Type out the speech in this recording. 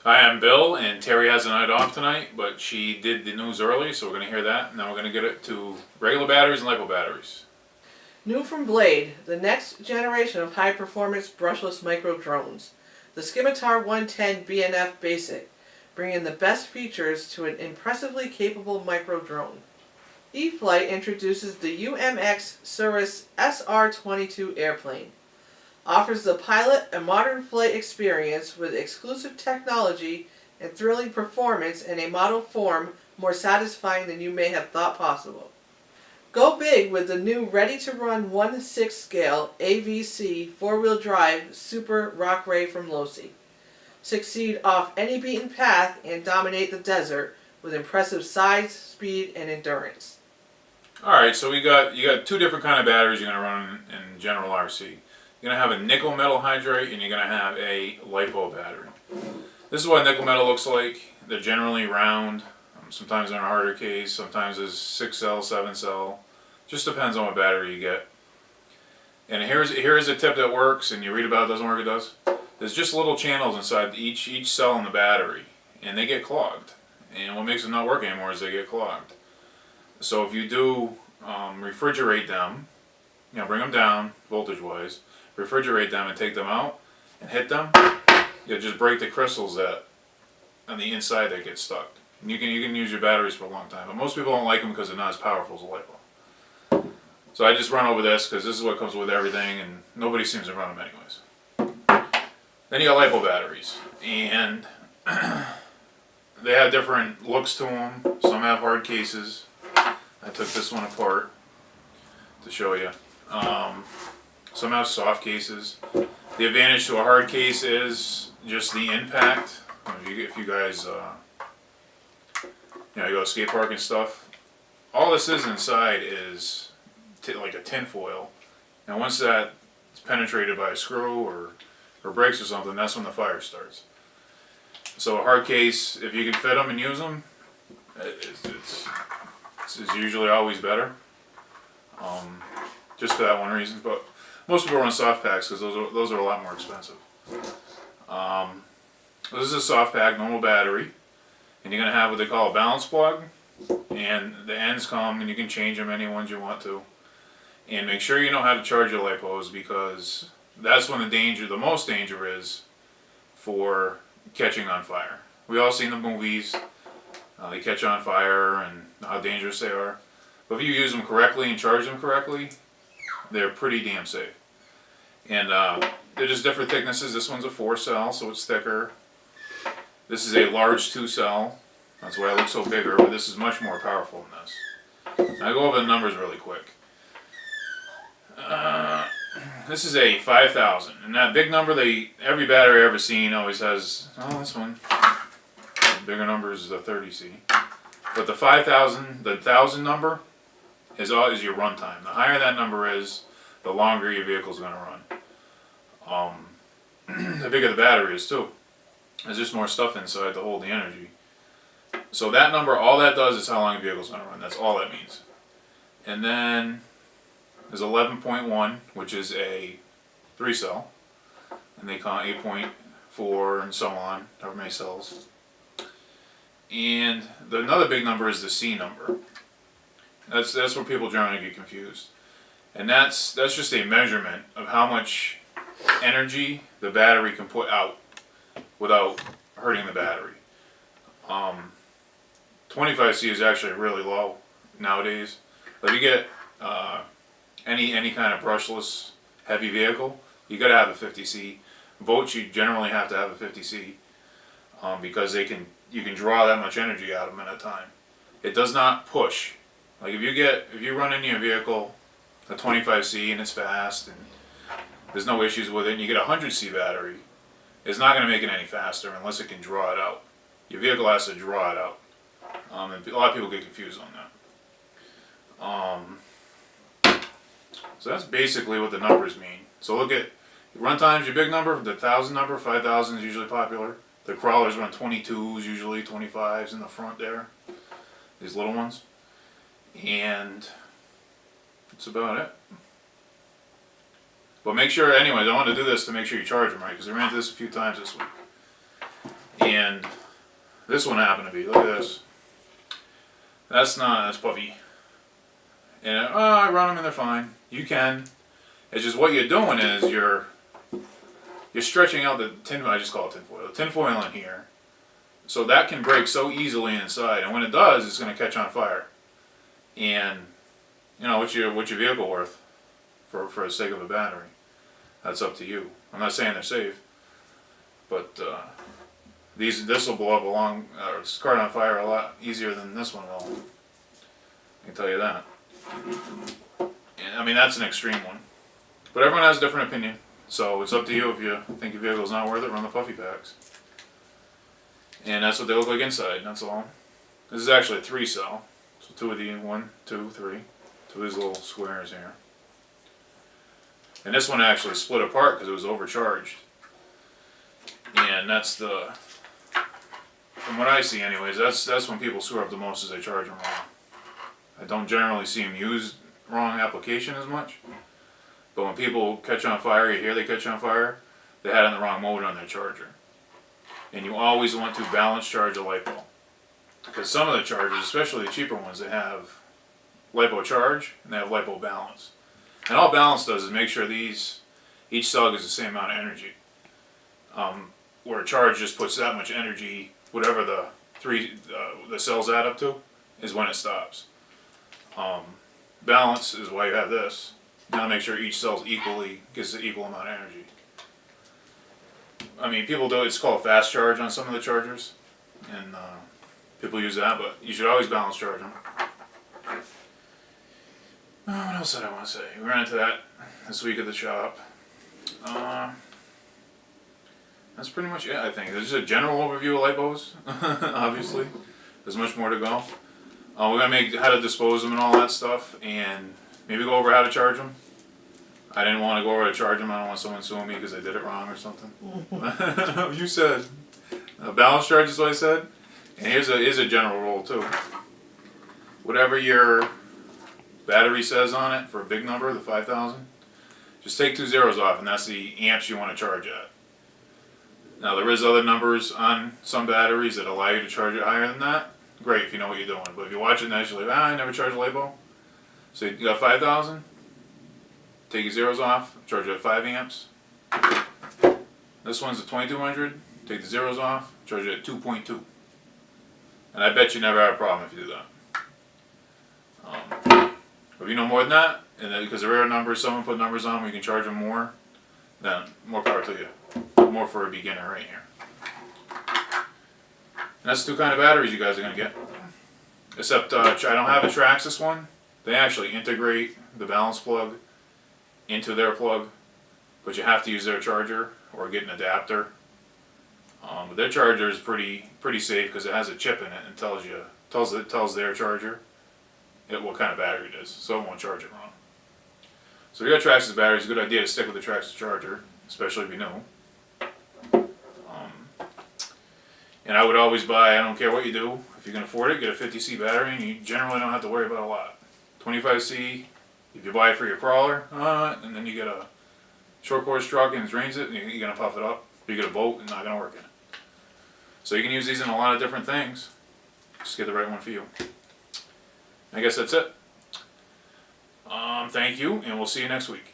Hi, I'm Bill, and Terry has a night off tonight, but she did the news early, so we're going to hear that, and then we're going to get it to regular batteries and Lipo batteries. New from Blade, the next generation of high-performance brushless micro drones. The Scimitar 110 BNF Basic, bringing the best features to an impressively capable micro drone. E-Flight introduces the UMX Cirrus SR-22 airplane. Offers the pilot a modern flight experience with exclusive technology and thrilling performance in a model form more satisfying than you may have thought possible. Go big with the new ready-to-run 1/6 scale AVC 4-wheel drive Super Rock Ray from Losi. Succeed off any beaten path and dominate the desert with impressive size, speed, and endurance. Alright, so you got two different kind of batteries you're going to run in general RC. You're going to have a nickel metal hydride, and you're going to have a LiPo battery. This is what nickel metal looks like. They're generally round. Sometimes they're in a harder case. Sometimes there's 6 cell, 7 cell. Just depends on what battery you get. And here's a tip that works, and you read about it, doesn't work, it does. There's just little channels inside each cell in the battery, and they get clogged. And what makes them not work anymore is they get clogged. So if you do refrigerate them, bring them down voltage-wise, refrigerate them and take them out and hit them, you'll just break the crystals that on the inside that get stuck. And you can use your batteries for a long time, but most people don't like them because they're not as powerful as a LiPo. So I just run over this because this is what comes with everything, and nobody seems to run them anyways. Then you got LiPo batteries, and they have different looks to them. Some have hard cases. I took this one apart to show you. Some have soft cases. The advantage to a hard case is just the impact. If you guys, you go to skate park and stuff, all this is inside is like a tin foil, and once that's penetrated by a screw or breaks or something, that's when the fire starts. So a hard case, if you can fit them and use them, it's usually always better. Just for that one reason, but most people run soft packs because those are a lot more expensive. This is a soft pack, normal battery, and you're going to have what they call a balance plug, and the ends come and you can change them any ones you want to. And make sure you know how to charge your LiPos, because that's when the most danger is for catching on fire. We all seen the movies, they catch on fire and how dangerous they are. But if you use them correctly and charge them correctly, they're pretty damn safe. And they're just different thicknesses. This one's a 4 cell, so it's thicker. This is a large 2 cell. That's why it looks so bigger, but this is much more powerful than this. I'll go over the numbers really quick. This is a 5,000, and that big number, every battery I've ever seen always has, this one, the bigger number is the 30C. But the 5,000, the 1,000 number is your run time. The higher that number is, the longer your vehicle's going to run. The bigger the battery is too. There's just more stuff inside to hold the energy. So that number, all that does is how long your vehicle's going to run. That's all that means. And then there's 11.1, which is a 3 cell. And they call it 8.4 and so on, however many cells. And another big number is the C number. That's where people generally get confused. And that's just a measurement of how much energy the battery can put out without hurting the battery. 25C is actually really low nowadays. But if you get any kind of brushless heavy vehicle, you got to have a 50C. Boats, you generally have to have a 50C because you can draw that much energy out of them at a time. It does not push. Like if you run into your vehicle a 25C and it's fast and there's no issues with it, and you get a 100C battery, it's not going to make it any faster unless it can draw it out. Your vehicle has to draw it out. And a lot of people get confused on that. So that's basically what the numbers mean. So look at run times, your big number, the 1,000 number, 5,000 is usually popular. The crawlers run 22s, usually 25s in the front there. These little ones. And that's about it. But make sure, anyways, I want to do this to make sure you charge them right, because I ran into this a few times this week. And And this one happened to be, look at this. That's puffy. And I run them and they're fine. You can. It's just what you're doing is you're stretching out the tin. I just call it tinfoil. The tinfoil in here, so that can break so easily inside. And when it does, it's going to catch on fire. And you know what's your vehicle worth for the sake of a battery? That's up to you. I'm not saying they're safe, but this will blow up start on fire a lot easier than this one will. I can tell you that. And, I mean, that's an extreme one. But everyone has a different opinion. So it's up to you. If you think your vehicle's not worth it, run the puffy packs. And that's what they look like inside, that's all. This is actually a 3-cell. So 2 of the 1, 2, 3. 2 of these little squares here. And this one actually split apart because it was overcharged. And that's from what I see anyways, that's when people screw up the most, is they charge them wrong. I don't generally see them use wrong application as much. But when people catch on fire, you hear they catch on fire, they had in the wrong mode on their charger. And you always want to balance charge a Lipo. Because some of the chargers, especially the cheaper ones, they have Lipo charge and they have Lipo balance. And all balance does is make sure each cell gets the same amount of energy. Where a charge just puts that much energy, whatever the cells add up to, is when it stops. Balance is why you have this. You gotta make sure each cell gets the equal amount of energy. I mean, people do it's called fast charge on some of the chargers, and people use that, but you should always balance charge them. What else did I want to say? We ran into that this week at the shop. That's pretty much it, I think. There's just a general overview of Lipos, obviously. There's much more to go. We're going to make how to dispose them and all that stuff, and maybe go over how to charge them. I didn't want to go over how to charge them. I don't want someone suing me because I did it wrong or something. You said. Balance charge is what I said. And here's a general rule, too. Whatever your battery says on it for a big number, the 5,000, just take 2 zeros off, and that's the amps you want to charge at. Now, there is other numbers on some batteries that allow you to charge it higher than that. Great if you know what you're doing. But if you're watching that, you're like, I never charge a Lipo. So you got 5,000, take your zeros off, charge it at 5 amps. This one's a 2200, take the zeros off, charge it at 2.2. And I bet you never have a problem if you do that. If you know more than that, and then because there are numbers, someone put numbers on where you can charge them more, then more power to you. More for a beginner right here. And that's the 2 kind of batteries you guys are going to get. Except I don't have a Traxxas one. They actually integrate the balance plug into their plug, but you have to use their charger or get an adapter. But their charger is pretty safe because it has a chip in it and tells their charger what kind of battery it is, so it won't charge it wrong. So if you got Traxxas batteries, it's a good idea to stick with the Traxxas charger, especially if you know. And I would always buy, I don't care what you do, if you can afford it, get a 50C battery, and you generally don't have to worry about a lot. 25C, if you buy it for your crawler, and then you get a short course truck and it drains it, and you're going to puff it up. If you get a boat, it's not going to work in it. So you can use these in a lot of different things. Just get the right one for you. I guess that's it. Thank you, and we'll see you next week.